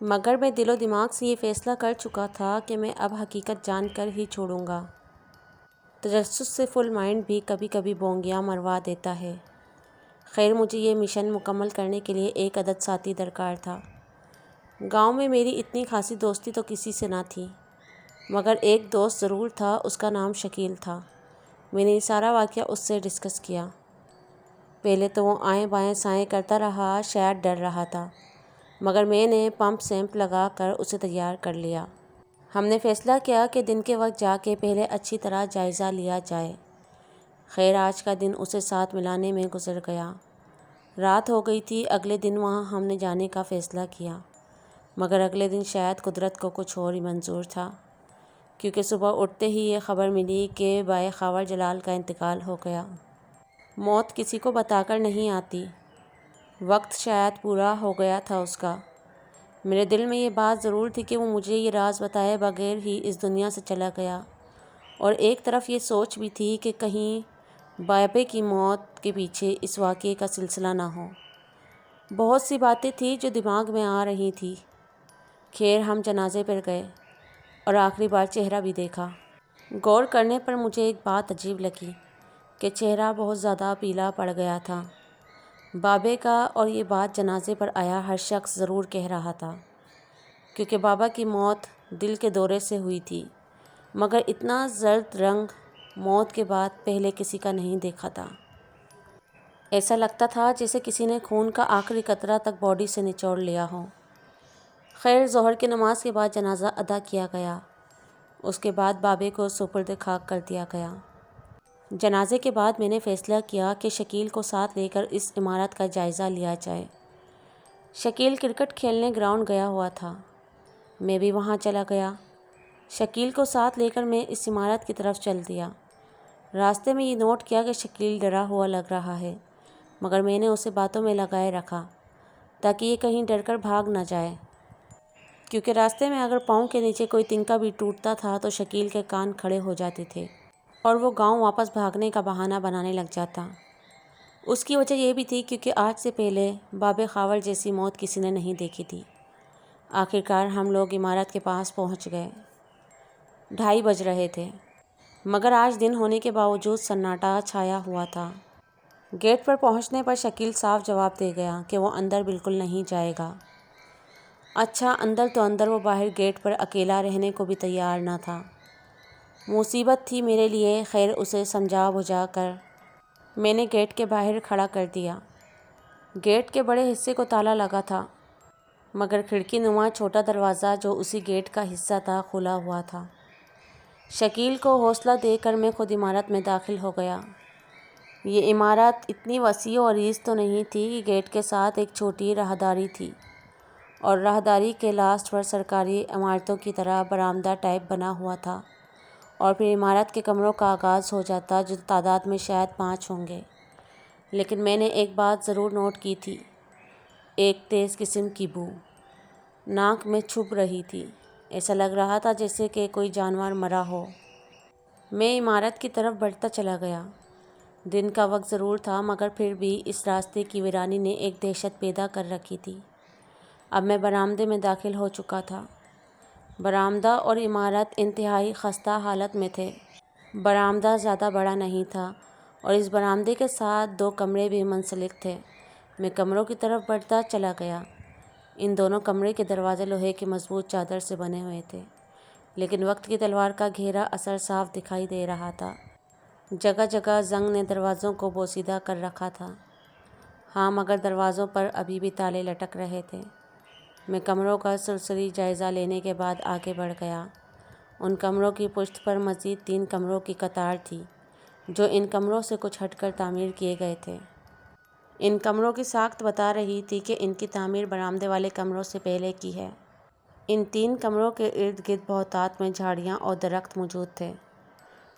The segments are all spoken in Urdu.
مگر میں دل و دماغ سے یہ فیصلہ کر چکا تھا کہ میں اب حقیقت جان کر ہی چھوڑوں گا۔ تجسس سے فل مائنڈ بھی کبھی کبھی بونگیاں مروا دیتا ہے۔ خیر، مجھے یہ مشن مکمل کرنے کے لیے ایک عدد ساتھی درکار تھا۔ گاؤں میں میری اتنی خاصی دوستی تو کسی سے نہ تھی، مگر ایک دوست ضرور تھا، اس کا نام شکیل تھا۔ میں نے یہ سارا واقعہ اس سے ڈسکس کیا۔ پہلے تو وہ آئیں بائیں سائیں کرتا رہا، شاید ڈر رہا تھا، مگر میں نے پمپ سیمپ لگا کر اسے تیار کر لیا۔ ہم نے فیصلہ کیا کہ دن کے وقت جا کے پہلے اچھی طرح جائزہ لیا جائے۔ خیر، آج کا دن اسے ساتھ ملانے میں گزر گیا۔ رات ہو گئی تھی۔ اگلے دن وہاں ہم نے جانے کا فیصلہ کیا، مگر اگلے دن شاید قدرت کو کچھ اور ہی منظور تھا، کیونکہ صبح اٹھتے ہی یہ خبر ملی کہ بائے خاور جلال کا انتقال ہو گیا۔ موت کسی کو بتا کر نہیں آتی، وقت شاید پورا ہو گیا تھا اس کا۔ میرے دل میں یہ بات ضرور تھی کہ وہ مجھے یہ راز بتائے بغیر ہی اس دنیا سے چلا گیا، اور ایک طرف یہ سوچ بھی تھی کہ کہیں بابے کی موت کے پیچھے اس واقعے کا سلسلہ نہ ہو۔ بہت سی باتیں تھیں جو دماغ میں آ رہی تھی۔ خیر، ہم جنازے پر گئے اور آخری بار چہرہ بھی دیکھا۔ غور کرنے پر مجھے ایک بات عجیب لگی کہ چہرہ بہت زیادہ پیلا پڑ گیا تھا بابے کا، اور یہ بات جنازے پر آیا ہر شخص ضرور کہہ رہا تھا، کیونکہ بابا کی موت دل کے دورے سے ہوئی تھی، مگر اتنا زرد رنگ موت کے بعد پہلے کسی کا نہیں دیکھا تھا۔ ایسا لگتا تھا جیسے کسی نے خون کا آخری قطرہ تک باڈی سے نچوڑ لیا ہو۔ خیر، ظہر کی نماز کے بعد جنازہ ادا کیا گیا۔ اس کے بعد بابے کو سپرد خاک کر دیا گیا۔ جنازے کے بعد میں نے فیصلہ کیا کہ شکیل کو ساتھ لے کر اس عمارت کا جائزہ لیا جائے۔ شکیل کرکٹ کھیلنے گراؤنڈ گیا ہوا تھا، میں بھی وہاں چلا گیا۔ شکیل کو ساتھ لے کر میں اس عمارت کی طرف چل دیا۔ راستے میں یہ نوٹ کیا کہ شکیل ڈرا ہوا لگ رہا ہے، مگر میں نے اسے باتوں میں لگائے رکھا تاکہ یہ کہیں ڈر کر بھاگ نہ جائے، کیونکہ راستے میں اگر پاؤں کے نیچے کوئی تنکا بھی ٹوٹتا تھا تو شکیل کے کان کھڑے ہو جاتے تھے اور وہ گاؤں واپس بھاگنے کا بہانہ بنانے لگ جاتا۔ اس کی وجہ یہ بھی تھی کیونکہ آج سے پہلے بابے خاور جیسی موت کسی نے نہیں دیکھی تھی۔ آخرکار ہم لوگ عمارت کے پاس پہنچ گئے۔ 2:30 بج رہے تھے، مگر آج دن ہونے کے باوجود سناٹا چھایا ہوا تھا۔ گیٹ پر پہنچنے پر شکیل صاف جواب دے گیا کہ وہ اندر بالکل نہیں جائے گا۔ اچھا، اندر تو اندر، وہ باہر گیٹ پر اکیلا رہنے کو بھی تیار نہ تھا۔ مصیبت تھی میرے لیے۔ خیر، اسے سمجھا بجھا کر میں نے گیٹ کے باہر کھڑا کر دیا۔ گیٹ کے بڑے حصے کو تالا لگا تھا، مگر کھڑکی نما چھوٹا دروازہ جو اسی گیٹ کا حصہ تھا کھلا ہوا تھا۔ شکیل کو حوصلہ دے کر میں خود عمارت میں داخل ہو گیا۔ یہ عمارت اتنی وسیع و عریض تو نہیں تھی۔ گیٹ کے ساتھ ایک چھوٹی راہداری تھی، اور راہداری کے لاسٹ پر سرکاری عمارتوں کی طرح برآمدہ ٹائپ بنا ہوا تھا، اور پھر عمارت کے کمروں کا آغاز ہو جاتا جو تعداد میں شاید 5 ہوں گے۔ لیکن میں نے ایک بات ضرور نوٹ کی تھی، ایک تیز قسم کی بو ناک میں چبھ رہی تھی۔ ایسا لگ رہا تھا جیسے کہ کوئی جانور مرا ہو۔ میں عمارت کی طرف بڑھتا چلا گیا۔ دن کا وقت ضرور تھا، مگر پھر بھی اس راستے کی ویرانی نے ایک دہشت پیدا کر رکھی تھی۔ اب میں برآمدے میں داخل ہو چکا تھا۔ برآمدہ اور عمارت انتہائی خستہ حالت میں تھے۔ برآمدہ زیادہ بڑا نہیں تھا، اور اس برآمدے کے ساتھ 2 کمرے بھی منسلک تھے۔ میں کمروں کی طرف بڑھتا چلا گیا۔ ان دونوں کمرے کے دروازے لوہے کی مضبوط چادر سے بنے ہوئے تھے، لیکن وقت کی تلوار کا گہرا اثر صاف دکھائی دے رہا تھا۔ جگہ جگہ زنگ نے دروازوں کو بوسیدہ کر رکھا تھا۔ ہاں، مگر دروازوں پر ابھی بھی تالے لٹک رہے تھے۔ میں کمروں کا سرسری جائزہ لینے کے بعد آگے بڑھ گیا۔ ان کمروں کی پشت پر مزید 3 کمروں کی قطار تھی، جو ان کمروں سے کچھ ہٹ کر تعمیر کیے گئے تھے۔ ان کمروں کی ساخت بتا رہی تھی کہ ان کی تعمیر برآمدے والے کمروں سے پہلے کی ہے۔ ان 3 کمروں کے ارد گرد بہتات میں جھاڑیاں اور درخت موجود تھے۔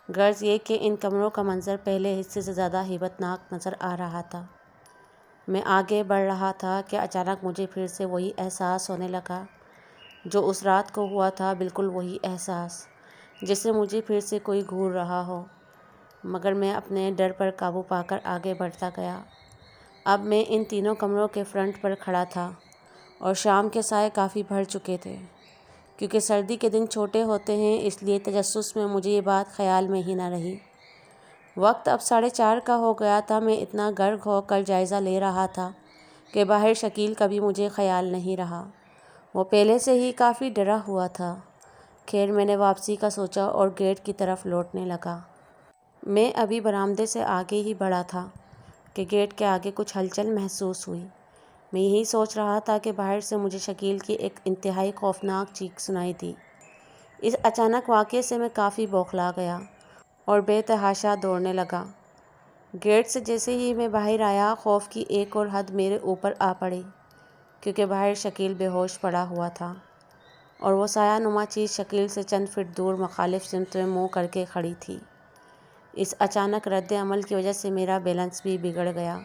غرض یہ کہ ان کمروں کا منظر پہلے حصے سے زیادہ ہیبت ناک نظر آ رہا تھا۔ میں آگے بڑھ رہا تھا کہ اچانک مجھے پھر سے وہی احساس ہونے لگا جو اس رات کو ہوا تھا، بالکل وہی احساس جیسے مجھے پھر سے کوئی گھور رہا ہو، مگر میں اپنے ڈر پر قابو پا کر آگے بڑھتا گیا۔ اب میں ان تینوں کمروں کے فرنٹ پر کھڑا تھا اور شام کے سائے کافی بڑھ چکے تھے۔ کیونکہ سردی کے دن چھوٹے ہوتے ہیں اس لیے تجسس میں مجھے یہ بات خیال میں ہی نہ رہی۔ وقت اب 4:30 کا ہو گیا تھا۔ میں اتنا غرق ہو کر جائزہ لے رہا تھا کہ باہر شکیل کا بھی مجھے خیال نہیں رہا۔ وہ پہلے سے ہی کافی ڈرا ہوا تھا۔ خیر میں نے واپسی کا سوچا اور گیٹ کی طرف لوٹنے لگا۔ میں ابھی برآمدے سے آگے ہی بڑھا تھا کہ گیٹ کے آگے کچھ ہلچل محسوس ہوئی۔ میں یہی سوچ رہا تھا کہ باہر سے مجھے شکیل کی ایک انتہائی خوفناک چیخ سنائی دی۔ اس اچانک واقعے سے میں کافی بوکھلا گیا اور بے تحاشا دوڑنے لگا۔ گیٹ سے جیسے ہی میں باہر آیا خوف کی ایک اور حد میرے اوپر آ پڑی، کیونکہ باہر شکیل بے ہوش پڑا ہوا تھا اور وہ سایہ نما چیز شکیل سے چند فٹ دور مخالف سمت میں منہ کر کے کھڑی تھی۔ اس اچانک رد عمل کی وجہ سے میرا بیلنس بھی بگڑ گیا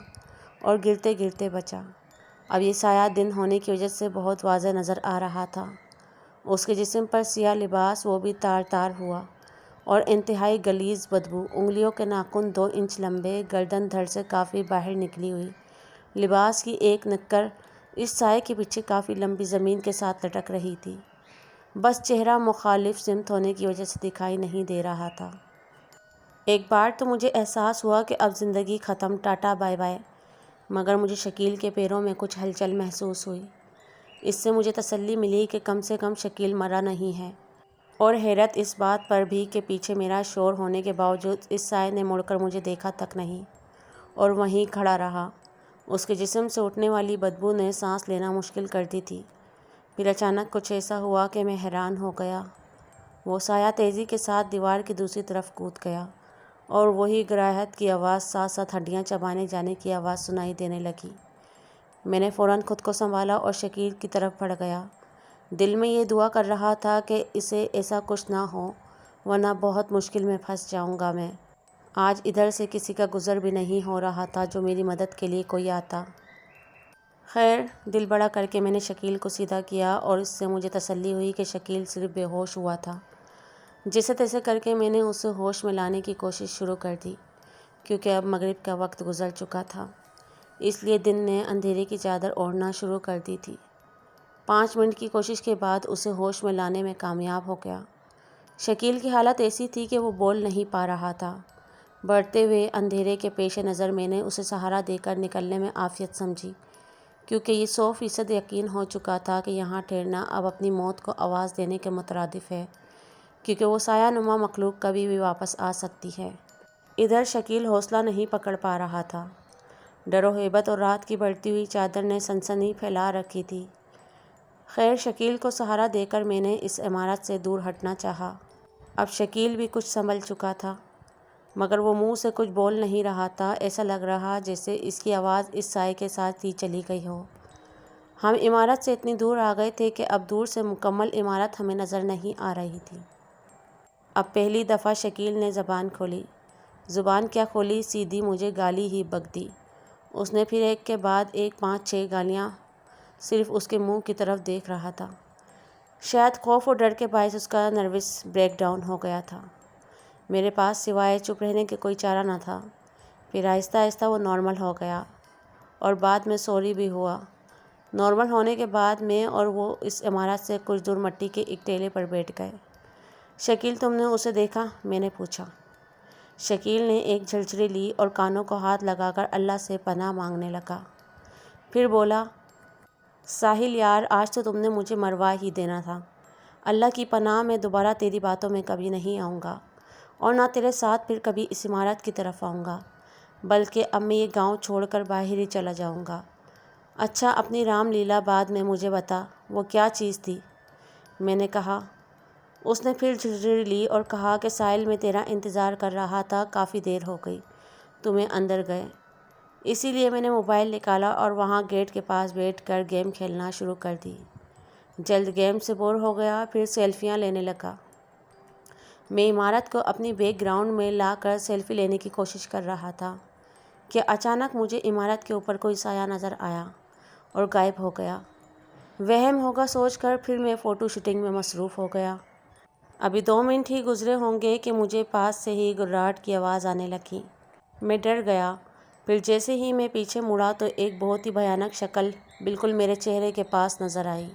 اور گرتے گرتے بچا۔ اب یہ سایہ دن ہونے کی وجہ سے بہت واضح نظر آ رہا تھا۔ اس کے جسم پر سیاہ لباس، وہ بھی تار تار ہوا، اور انتہائی غلیظ بدبو۔ انگلیوں کے ناخن 2 انچ لمبے، گردن دھڑ سے کافی باہر نکلی ہوئی۔ لباس کی ایک نکر اس سائے کے پیچھے کافی لمبی زمین کے ساتھ لٹک رہی تھی، بس چہرہ مخالف سمت ہونے کی وجہ سے دکھائی نہیں دے رہا تھا۔ ایک بار تو مجھے احساس ہوا کہ اب زندگی ختم، ٹاٹا بائے بائے، مگر مجھے شکیل کے پیروں میں کچھ ہلچل محسوس ہوئی۔ اس سے مجھے تسلی ملی کہ کم سے کم شکیل مرا نہیں ہے، اور حیرت اس بات پر بھی کہ پیچھے میرا شور ہونے کے باوجود اس سائے نے مڑ کر مجھے دیکھا تک نہیں اور وہیں کھڑا رہا۔ اس کے جسم سے اٹھنے والی بدبو نے سانس لینا مشکل کر دی تھی۔ پھر اچانک کچھ ایسا ہوا کہ میں حیران ہو گیا۔ وہ سایہ تیزی کے ساتھ دیوار کی دوسری طرف کود گیا اور وہی گراہٹ کی آواز ساتھ ساتھ ہڈیاں چبانے جانے کی آواز سنائی دینے لگی۔ میں نے فوراً خود کو سنبھالا اور شکیل کی طرف بڑھ گیا۔ دل میں یہ دعا کر رہا تھا کہ اسے ایسا کچھ نہ ہو، ورنہ بہت مشکل میں پھنس جاؤں گا میں۔ آج ادھر سے کسی کا گزر بھی نہیں ہو رہا تھا جو میری مدد کے لیے کوئی آتا۔ خیر دل بڑا کر کے میں نے شکیل کو سیدھا کیا اور اس سے مجھے تسلی ہوئی کہ شکیل صرف بے ہوش ہوا تھا۔ جیسے تیسے کر کے میں نے اسے ہوش میں لانے کی کوشش شروع کر دی، کیونکہ اب مغرب کا وقت گزر چکا تھا، اس لیے دن نے اندھیرے کی چادر اوڑھنا شروع کر دی تھی۔ 5 منٹ کی کوشش کے بعد اسے ہوش میں لانے میں کامیاب ہو گیا۔ شکیل کی حالت ایسی تھی کہ وہ بول نہیں پا رہا تھا۔ بڑھتے ہوئے اندھیرے کے پیش نظر میں نے اسے سہارا دے کر نکلنے میں عافیت سمجھی، کیونکہ یہ 100% یقین ہو چکا تھا کہ یہاں ٹھہرنا اب اپنی موت کو آواز دینے کے مترادف ہے، کیونکہ وہ سایہ نما مخلوق کبھی بھی واپس آ سکتی ہے۔ ادھر شکیل حوصلہ نہیں پکڑ پا رہا تھا۔ ڈر و ہیبت اور رات کی بڑھتی ہوئی چادر نے سنسنی پھیلا رکھی تھی۔ خیر شکیل کو سہارا دے کر میں نے اس عمارت سے دور ہٹنا چاہا۔ اب شکیل بھی کچھ سنبھل چکا تھا، مگر وہ منہ سے کچھ بول نہیں رہا تھا۔ ایسا لگ رہا جیسے اس کی آواز اس سائے کے ساتھ ہی چلی گئی ہو۔ ہم عمارت سے اتنی دور آ گئے تھے کہ اب دور سے مکمل عمارت ہمیں نظر نہیں آ رہی تھی۔ اب پہلی دفعہ شکیل نے زبان کھولی۔ زبان کیا کھولی، سیدھی مجھے گالی ہی بک دی۔ اس نے پھر ایک کے بعد ایک 5-6 گالیاں صرف اس کے منہ کی طرف دیکھ رہا تھا۔ شاید خوف اور ڈر کے باعث اس کا نروس بریک ڈاؤن ہو گیا تھا۔ میرے پاس سوائے چپ رہنے کے کوئی چارہ نہ تھا۔ پھر آہستہ آہستہ وہ نارمل ہو گیا اور بعد میں سوری بھی ہوا۔ نارمل ہونے کے بعد میں اور وہ اس عمارت سے کچھ دور مٹی کے ایک ٹیلے پر بیٹھ گئے۔ شکیل تم نے اسے دیکھا؟ میں نے پوچھا۔ شکیل نے ایک جھلجھری لی اور کانوں کو ہاتھ لگا کر اللہ سے پناہ مانگنے لگا۔ پھر بولا، ساحل یار آج تو تم نے مجھے مروا ہی دینا تھا۔ اللہ کی پناہ میں دوبارہ تیری باتوں میں کبھی نہیں آؤں گا، اور نہ تیرے ساتھ پھر کبھی اس عمارت کی طرف آؤں گا، بلکہ اب میں یہ گاؤں چھوڑ کر باہر ہی چلا جاؤں گا۔ اچھا اپنی رام لیلا بعد میں مجھے بتا، وہ کیا چیز تھی؟ میں نے کہا۔ اس نے پھر جھلجھری لی اور کہا کہ ساحل میں تیرا انتظار کر رہا تھا، کافی دیر ہو گئی، تمہیں اندر گئے، اسی لیے میں نے موبائل نکالا اور وہاں گیٹ کے پاس بیٹھ کر گیم کھیلنا شروع کر دی۔ جلد گیم سے بور ہو گیا، پھر سیلفیاں لینے لگا۔ میں عمارت کو اپنی بیک گراؤنڈ میں لا کر سیلفی لینے کی کوشش کر رہا تھا کہ اچانک مجھے عمارت کے اوپر کوئی سایہ نظر آیا اور غائب ہو گیا۔ وہم ہوگا سوچ کر پھر میں فوٹو شوٹنگ میں مصروف ہو گیا۔ ابھی 2 منٹ ہی گزرے ہوں گے کہ مجھے پاس سے ہی گھرراہٹ کی آواز آنے لگی۔ میں ڈر گیا۔ پھر جیسے ہی میں پیچھے مڑا تو ایک بہت ہی بھیانک شکل بالکل میرے چہرے کے پاس نظر آئی۔